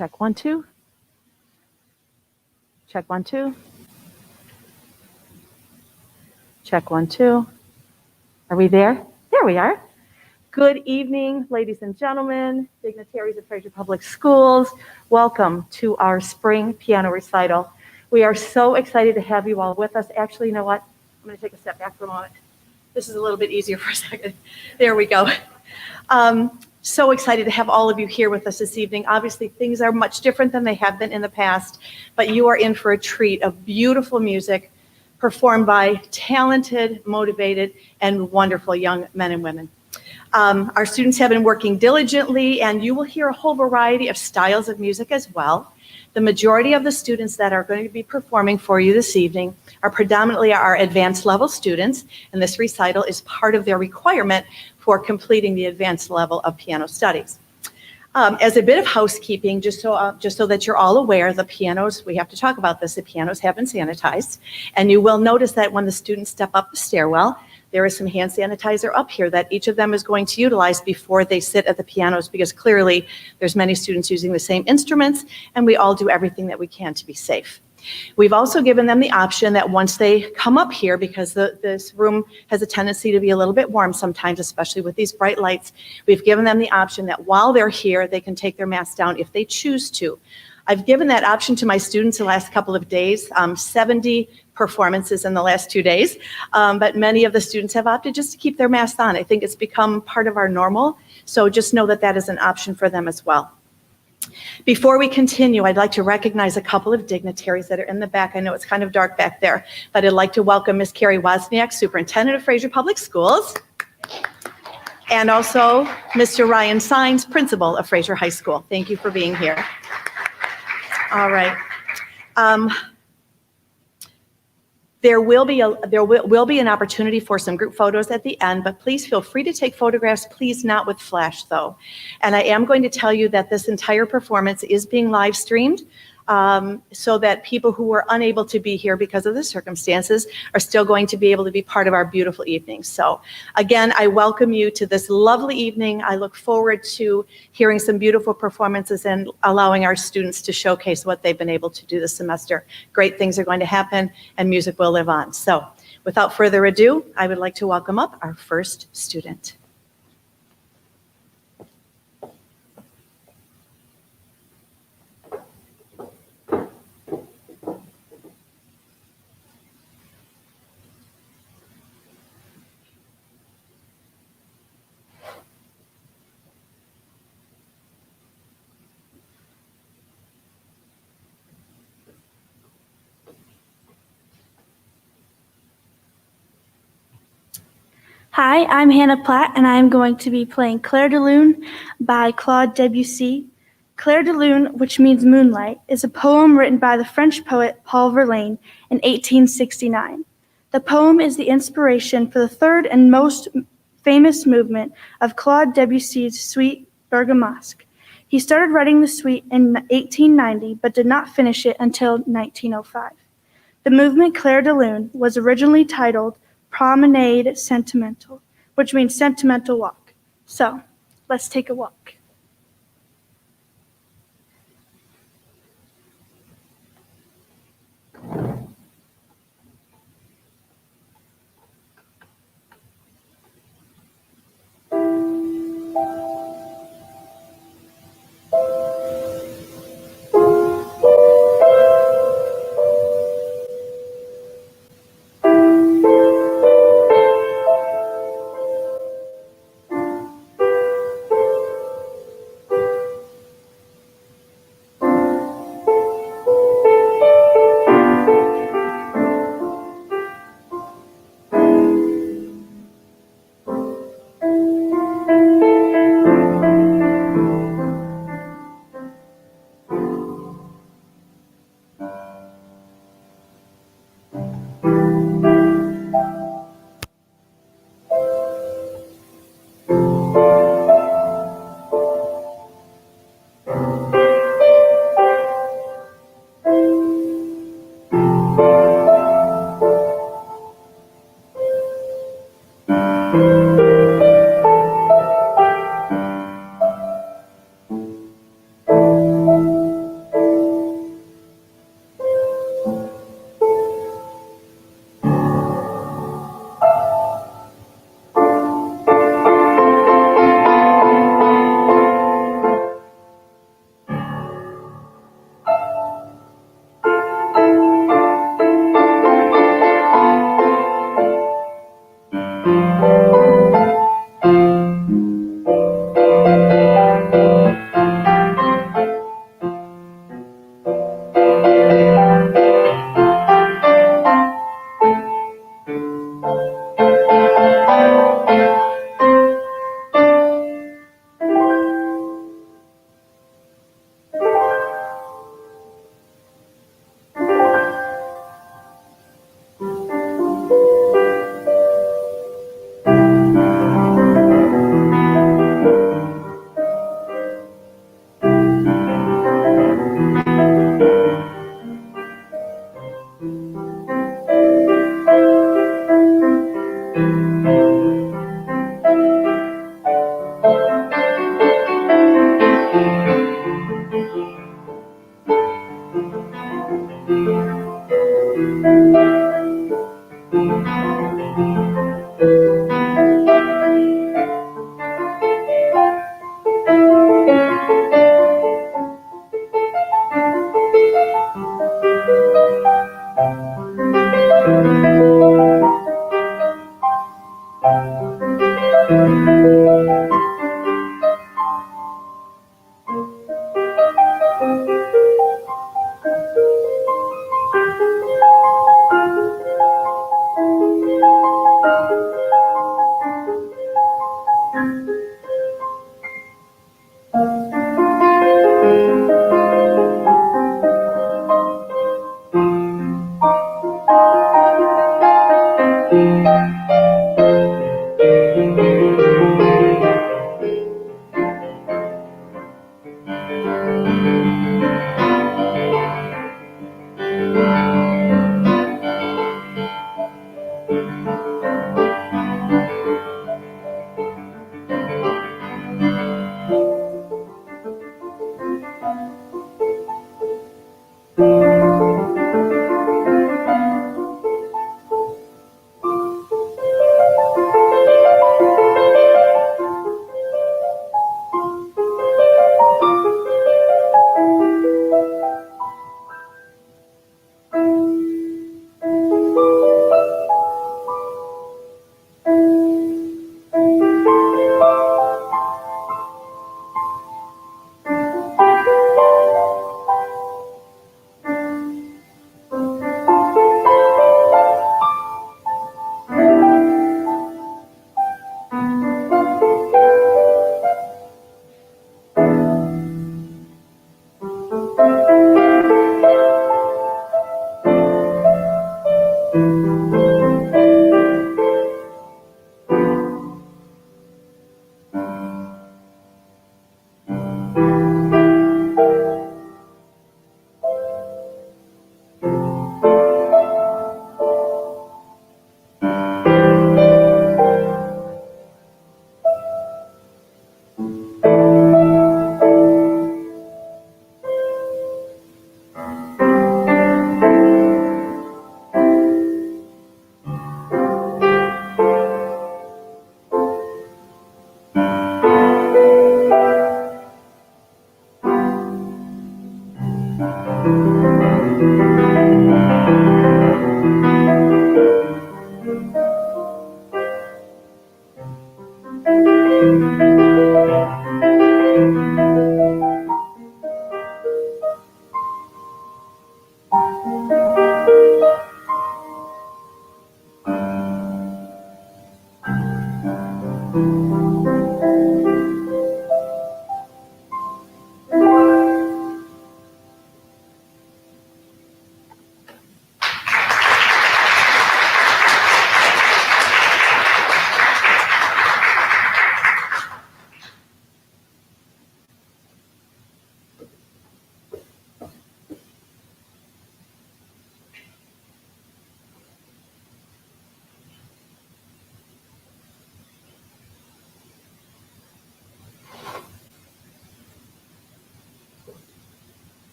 Check 1, 2. Check 1, 2. Check 1, 2. Are we there? There we are. Good evening, ladies and gentlemen, dignitaries of Fraser Public Schools. Welcome to our spring piano recital. We are so excited to have you all with us. Actually, you know what? I'm going to take a step back for a moment. This is a little bit easier for a second. There we go. So excited to have all of you here with us this evening. Obviously, things are much different than they have been in the past, but you are in for a treat of beautiful music performed by talented, motivated, and wonderful young men and women. Our students have been working diligently, and you will hear a whole variety of styles of music as well. The majority of the students that are going to be performing for you this evening are predominantly our advanced level students, and this recital is part of their requirement for completing the advanced level of piano studies. As a bit of housekeeping, just so that you're all aware, the pianos, we have to talk about this, the pianos have been sanitized, and you will notice that when the students step up the stairwell, there is some hand sanitizer up here that each of them is going to utilize before they sit at the pianos, because clearly there's many students using the same instruments, and we all do everything that we can to be safe. We've also given them the option that once they come up here, because this room has a tendency to be a little bit warm sometimes, especially with these bright lights, we've given them the option that while they're here, they can take their masks down if they choose to. I've given that option to my students the last couple of days, 70 performances in the last 2 days, but many of the students have opted just to keep their masks on. I think it's become part of our normal, so just know that that is an option for them as well. Before we continue, I'd like to recognize a couple of dignitaries that are in the back. I know it's kind of dark back there, but I'd like to welcome Ms. Carrie Wozniak, Superintendent of Fraser Public Schools, and also Mr. Ryan Sines, Principal of Fraser High School. Thank you for being here. All right. There will be an opportunity for some group photos at the end, but please feel free to take photographs, please not with flash though. And I am going to tell you that this entire performance is being live streamed, so that people who were unable to be here because of the circumstances are still going to be able to be part of our beautiful evening. So again, I welcome you to this lovely evening. I look forward to hearing some beautiful performances and allowing our students to showcase what they've been able to do this semester. Great things are going to happen and music will live on. So without further ado, I would like to welcome up our first student. Hi, I'm Hannah Platt, and I'm going to be playing Clair de Lune by Claude Debussy. Clair de Lune, which means moonlight, is a poem written by the French poet Paul Verlaine in 1869. The poem is the inspiration for the third and most famous movement of Claude Debussy's suite Bergamasque. He started writing the suite in 1890, but did not finish it until 1905. The movement Clair de Lune was originally titled Promenade Sentimental, which means sentimental walk. So, let's take a walk.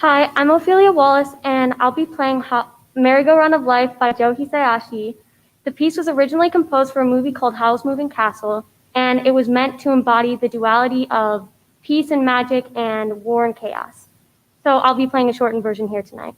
Hi, I'm Ophelia Wallace, and I'll be playing Merry-Go-Round of Life by Joe Hisaishi. The piece was originally composed for a movie called Howl's Moving Castle, and it was meant to embody the duality of peace and magic and war and chaos. So I'll be playing a shortened version here tonight.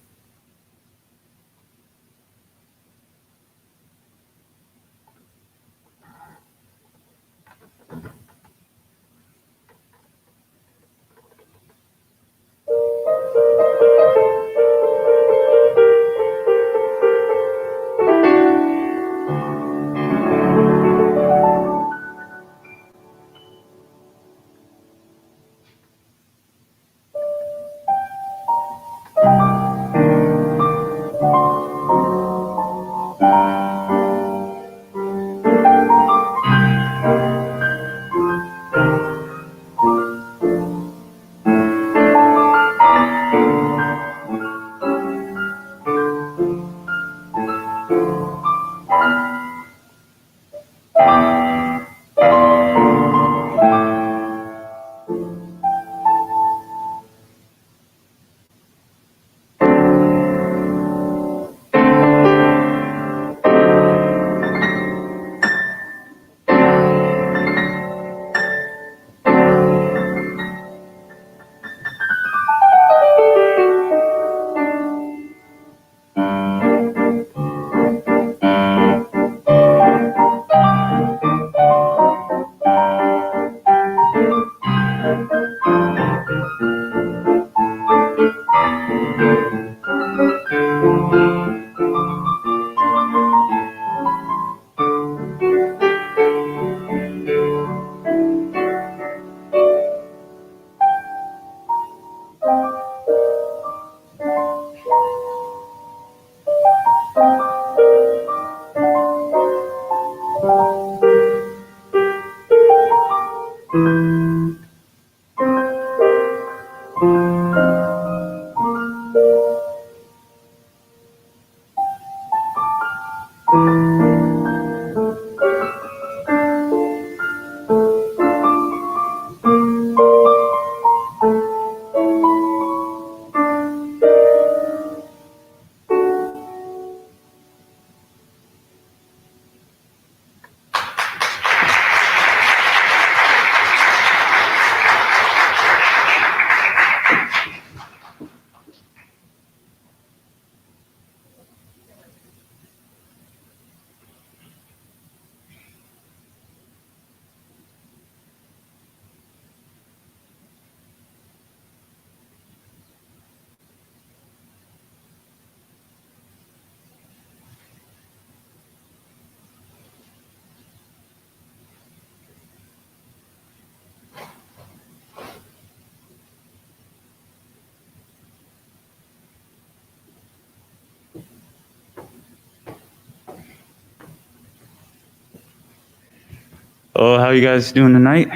Hello, how you guys doing tonight?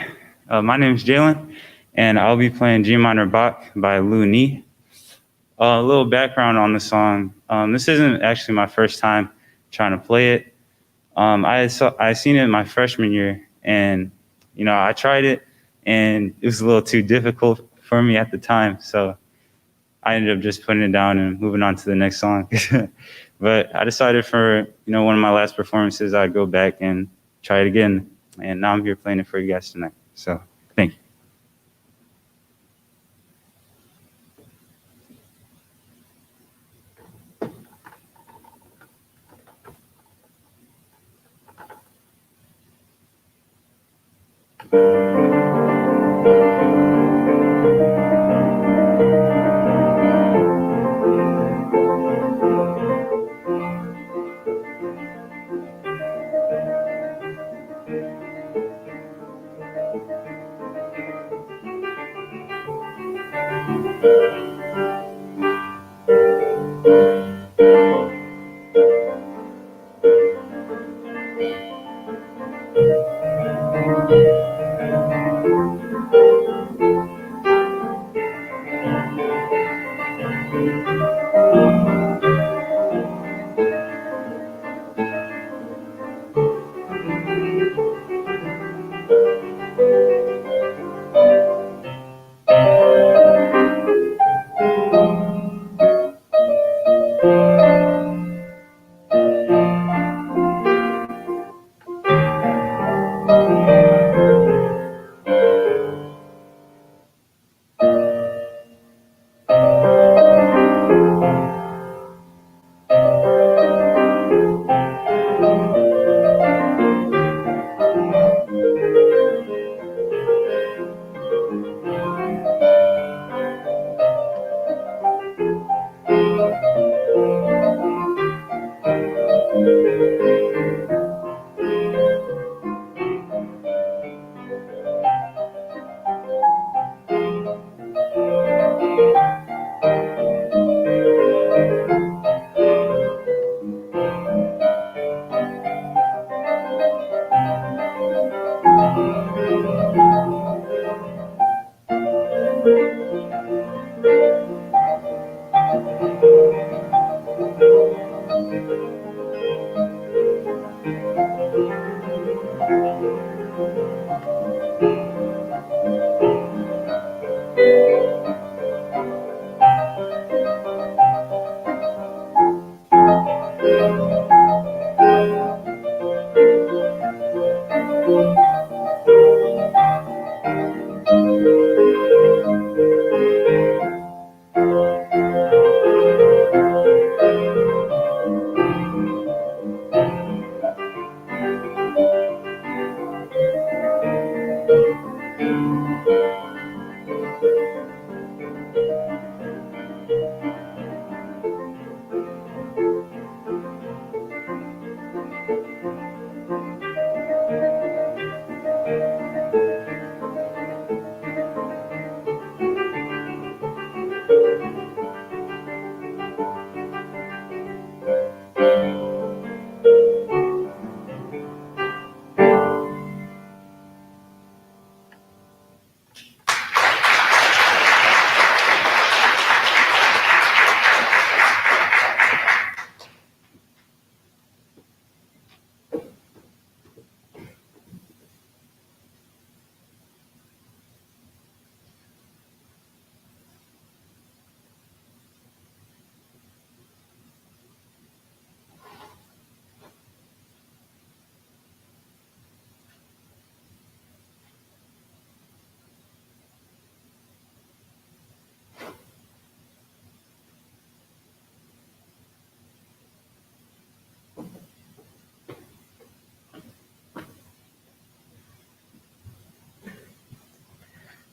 My name is Jalen, and I'll be playing G minor Bach by Lou Ni. A little background on the song. This isn't actually my first time trying to play it. I seen it in my freshman year, and I tried it, and it was a little too difficult for me at the time, so I ended up just putting it down and moving on to the next song. But I decided for one of my last performances, I'd go back and try it again. And now I'm here playing it for you guys tonight. So thank you.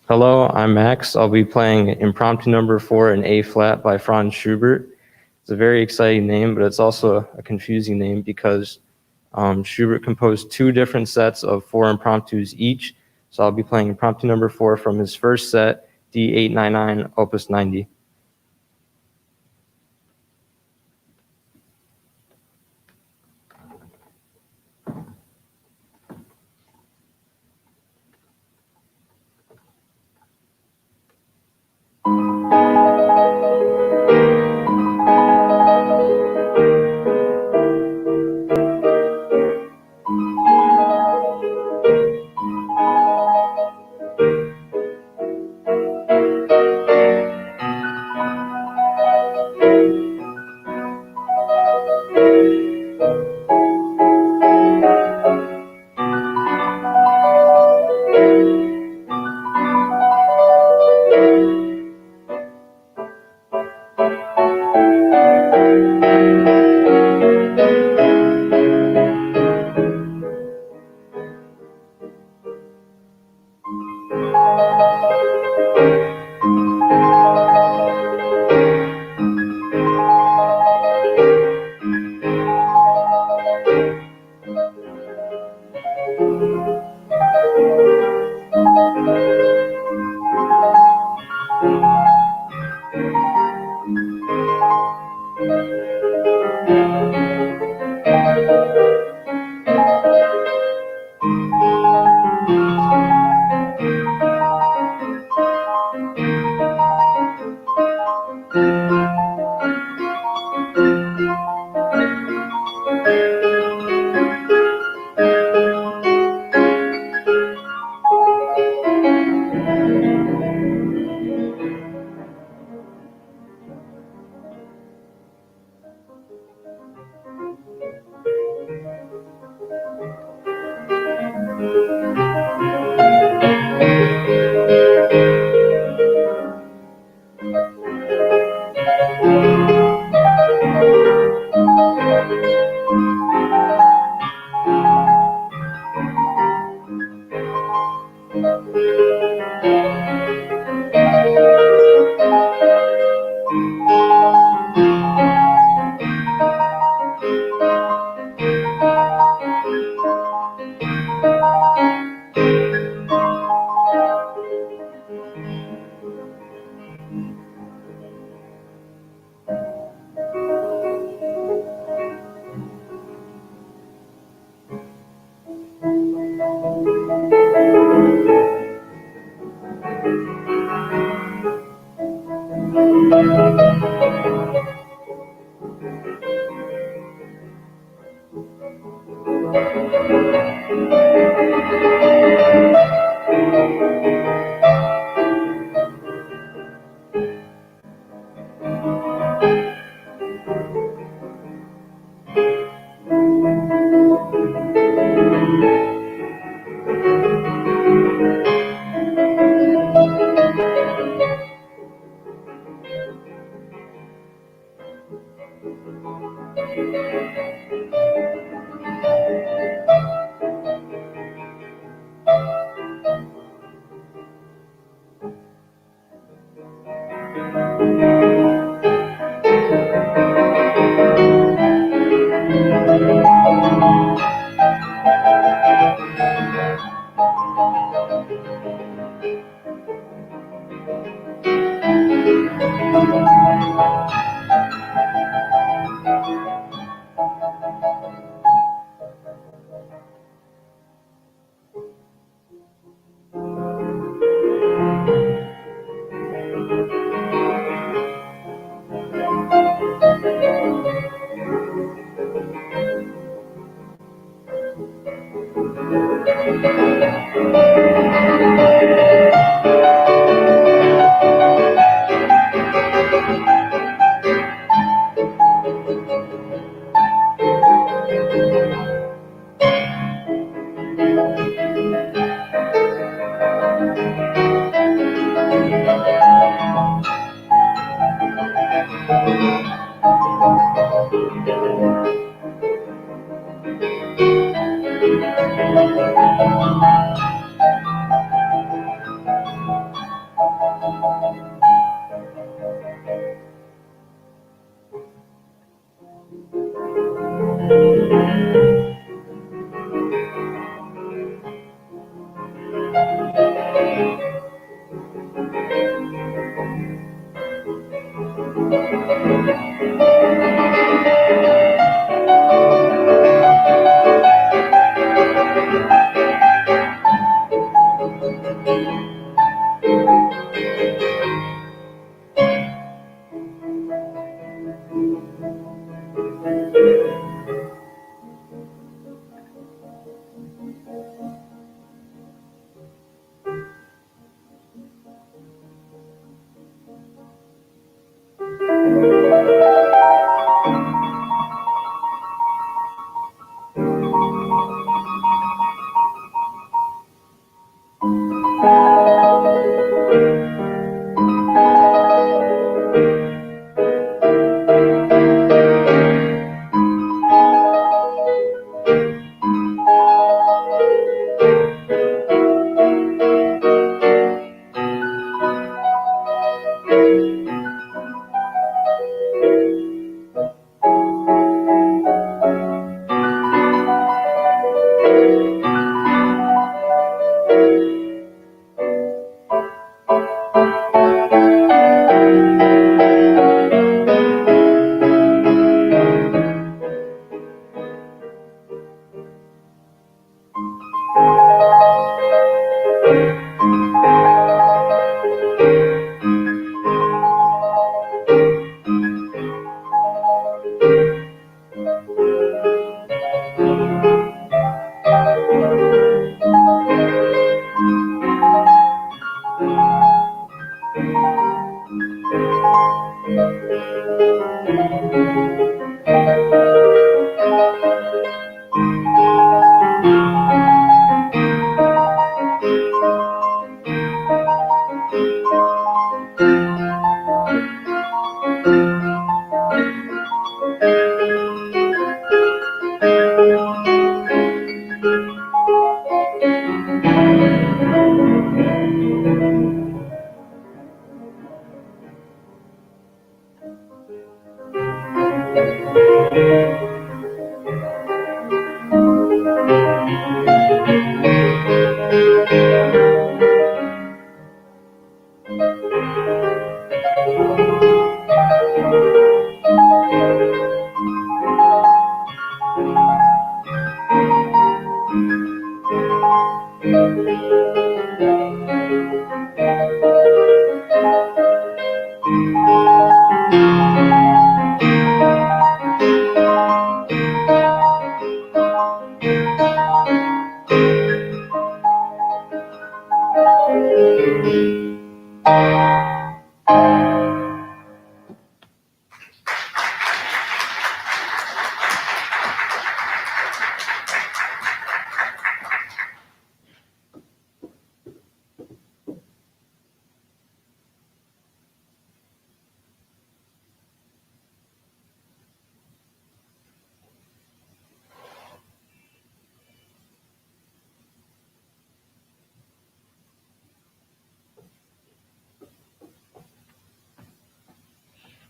Hello, I'm Max. I'll be playing Impromptu Number 4 in A flat by Franz Schubert. It's a very exciting name, but it's also a confusing name because Schubert composed 2 different sets of 4 impromptus each. So I'll be playing Impromptu Number 4 from his first set, D899, Opus 90.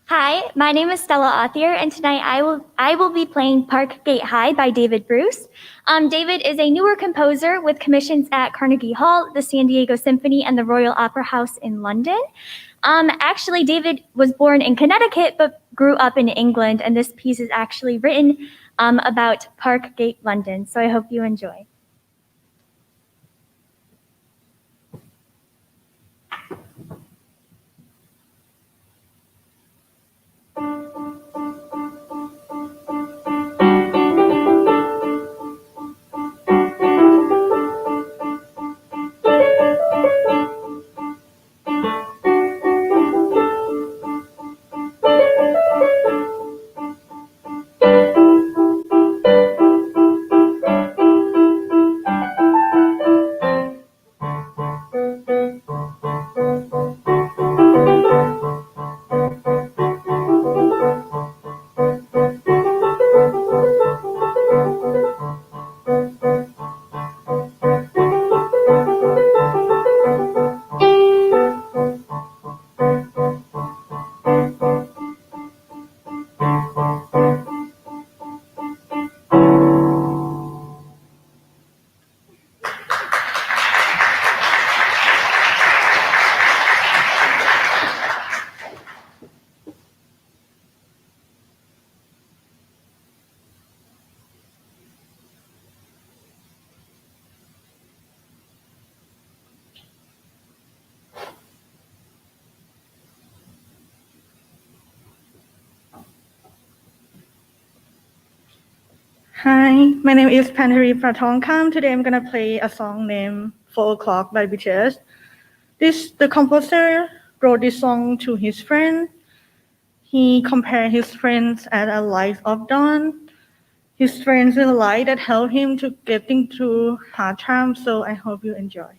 Hi, my name is Stella Othier, and tonight I will be playing Park Gate High by David Bruce. David is a newer composer with commissions at Carnegie Hall, the San Diego Symphony, and the Royal Opera House in London. Actually, David was born in Connecticut but grew up in England, and this piece is actually written about Park Gate, London. So I hope you enjoy. Hi, my name is Pantari Pratongkam. Today I'm gonna play a song named 4 O'Clock by BTS. The composer wrote this song to his friend. He compared his friends as a light of dawn. His friends is a light that help him to getting through hard times, so I hope you enjoy.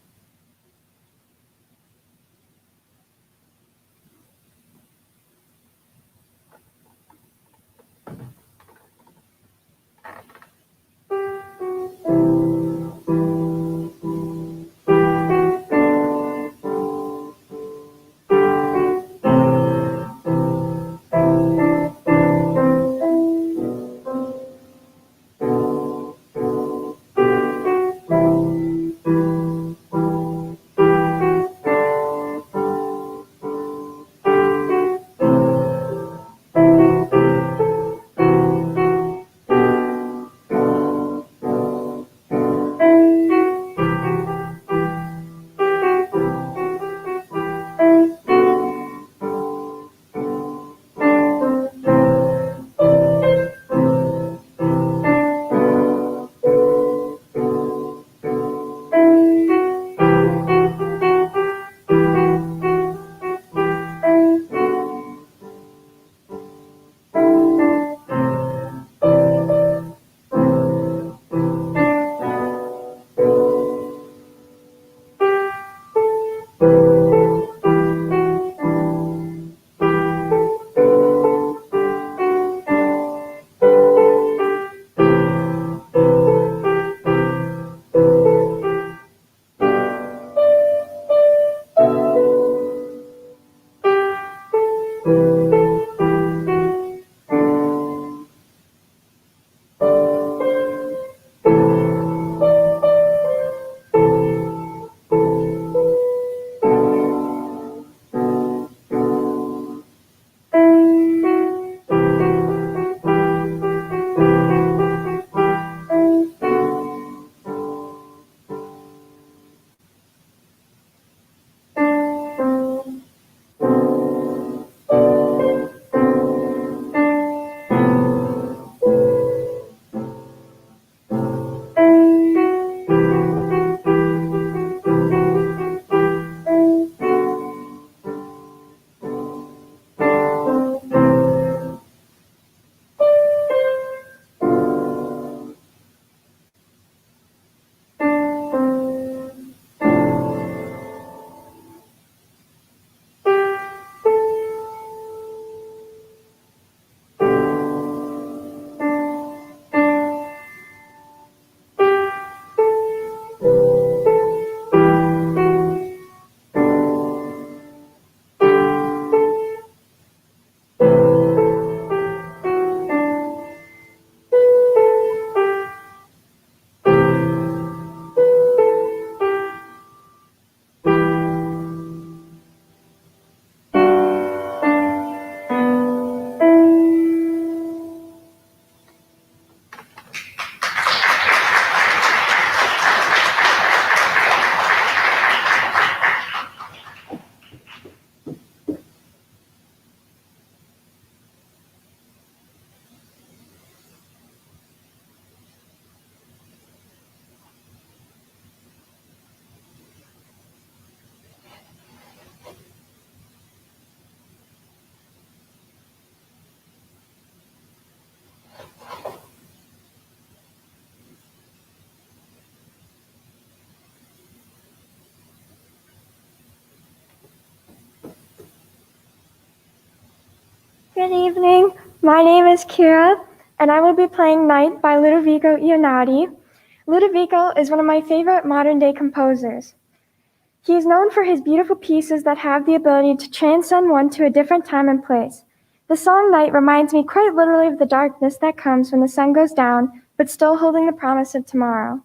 Good evening. My name is Kira, and I will be playing Night by Ludovico Einaudi. Ludovico is one of my favorite modern-day composers. He is known for his beautiful pieces that have the ability to transcend one to a different time and place. The song Night reminds me quite literally of the darkness that comes when the sun goes down, but still holding the promise of tomorrow.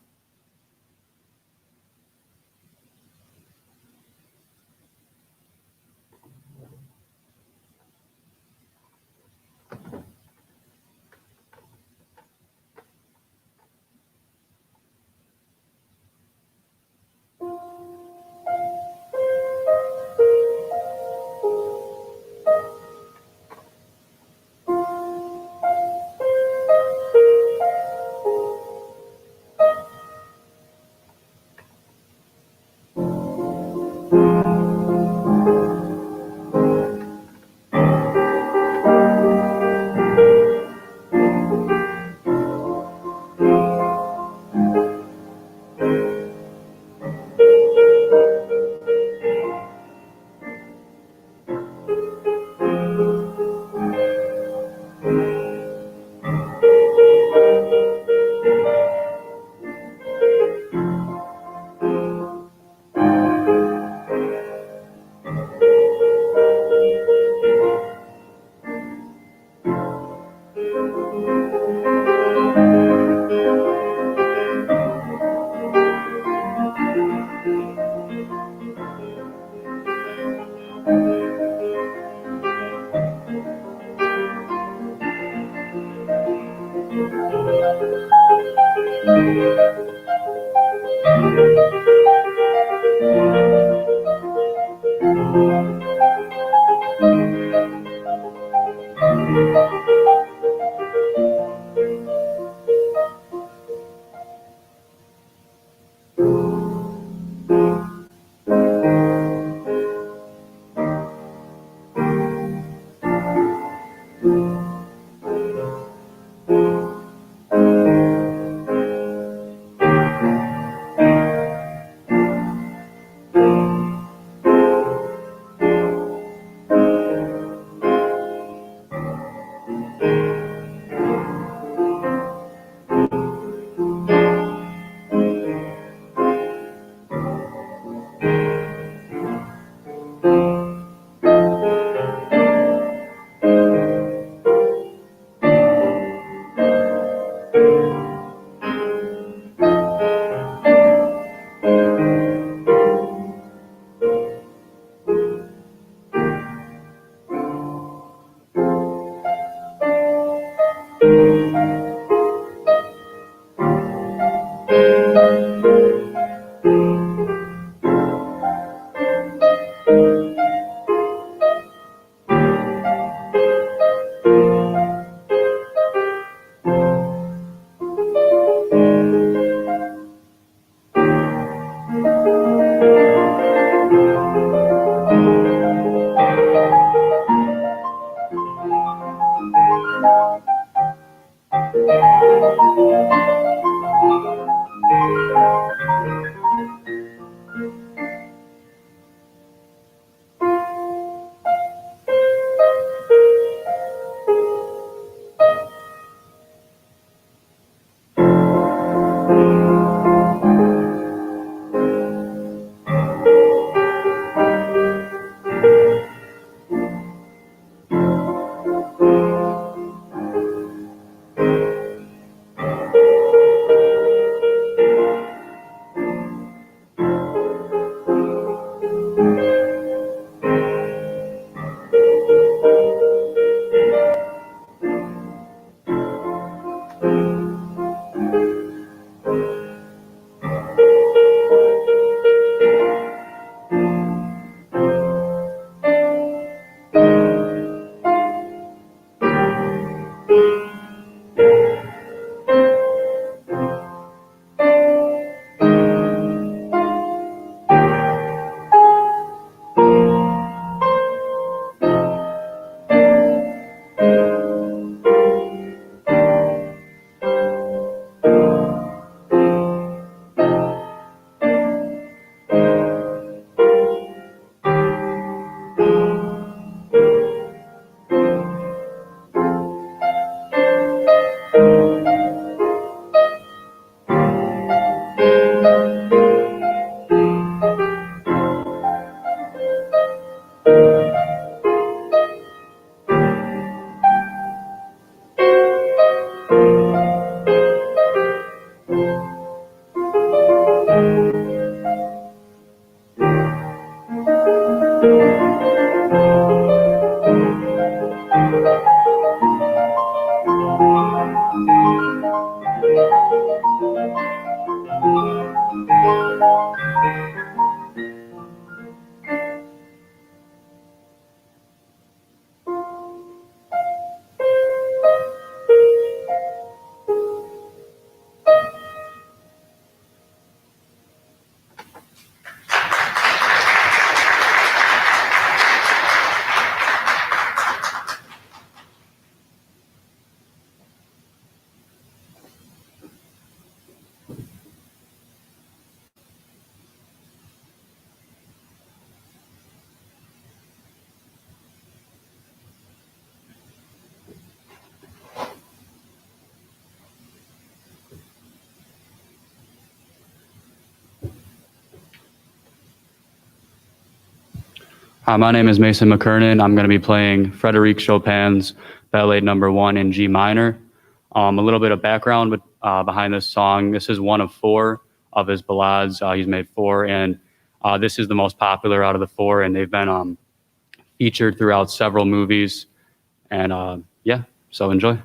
Hi, my name is Mason McKernan. I'm going to be playing Frédéric Chopin's Ballet Number 1 in G minor. A little bit of background behind this song. This is one of 4 of his ballades. He's made 4, and this is the most popular out of the 4, and they've been featured throughout several movies. And yeah, so enjoy.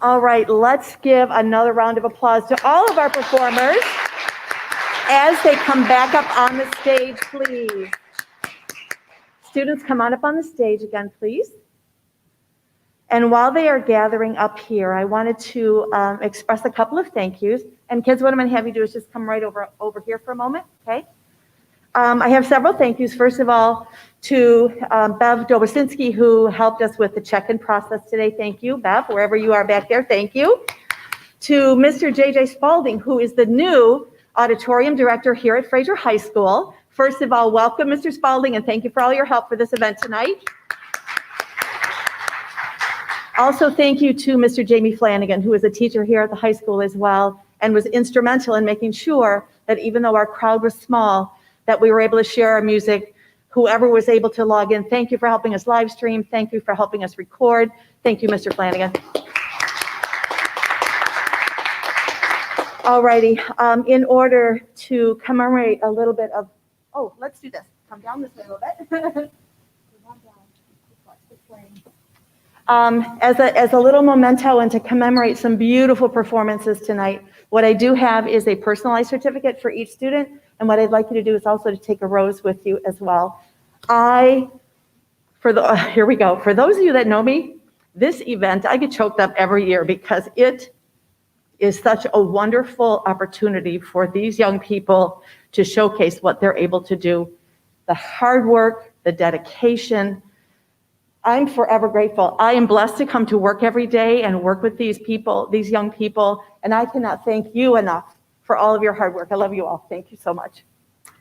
All right, let's give another round of applause to all of our performers as they come back up on the stage, please. Students, come on up on the stage again, please. And while they are gathering up here, I wanted to express a couple of thank yous. And kids, what I'm going to have you do is just come right over here for a moment, okay? I have several thank yous. First of all, to Bev Dobosinski, who helped us with the check-in process today. Thank you, Bev, wherever you are back there. Thank you. To Mr. J.J. Spalding, who is the new auditorium director here at Fraser High School. First of all, welcome, Mr. Spalding, and thank you for all your help for this event tonight. Also, thank you to Mr. Jamie Flanagan, who is a teacher here at the high school as well, and was instrumental in making sure that even though our crowd was small, that we were able to share our music. Whoever was able to log in, thank you for helping us live stream. Thank you for helping us record. Thank you, Mr. Flanagan. All righty, in order to commemorate a little bit of, oh, let's do this. Come down this way a little bit. As a little memento and to commemorate some beautiful performances tonight, what I do have is a personalized certificate for each student, and what I'd like you to do is also to take a rose with you as well. Here we go. For those of you that know me, this event, I get choked up every year because it is such a wonderful opportunity for these young people to showcase what they're able to do. The hard work, the dedication, I'm forever grateful. I am blessed to come to work every day and work with these people, these young people, and I cannot thank you enough for all of your hard work. I love you all. Thank you so much.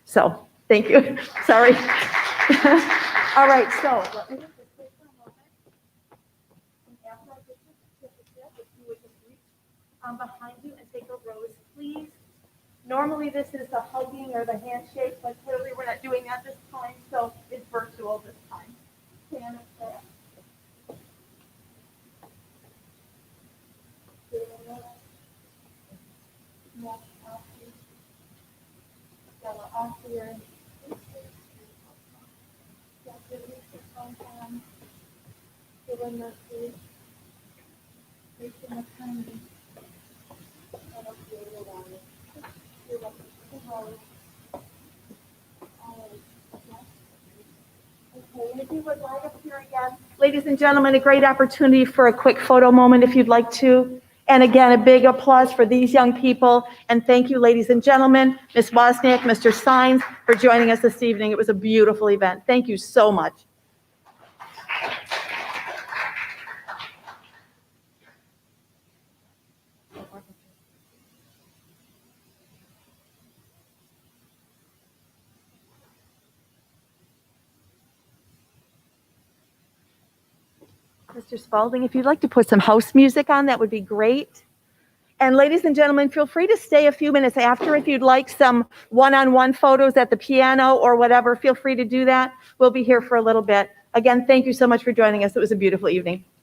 So, thank you. Sorry. All right, so let me just wait for a moment. And after I get the certificate, if you would just reach behind you and take a rose, please. Normally this is the hugging or the handshake, but clearly we're not doing that this time, so it's virtual this time. Stand up there. And if you would line up here again, ladies and gentlemen, a great opportunity for a quick photo moment if you'd like to. And again, a big applause for these young people. And thank you, ladies and gentlemen, Ms. Wozniak, Mr. Sines, for joining us this evening. It was a beautiful event. Thank you so much. Mr. Spalding, if you'd like to put some house music on, that would be great. And ladies and gentlemen, feel free to stay a few minutes after if you'd like some one-on-one photos at the piano or whatever. Feel free to do that. We'll be here for a little bit. Again, thank you so much for joining us. It was a beautiful evening.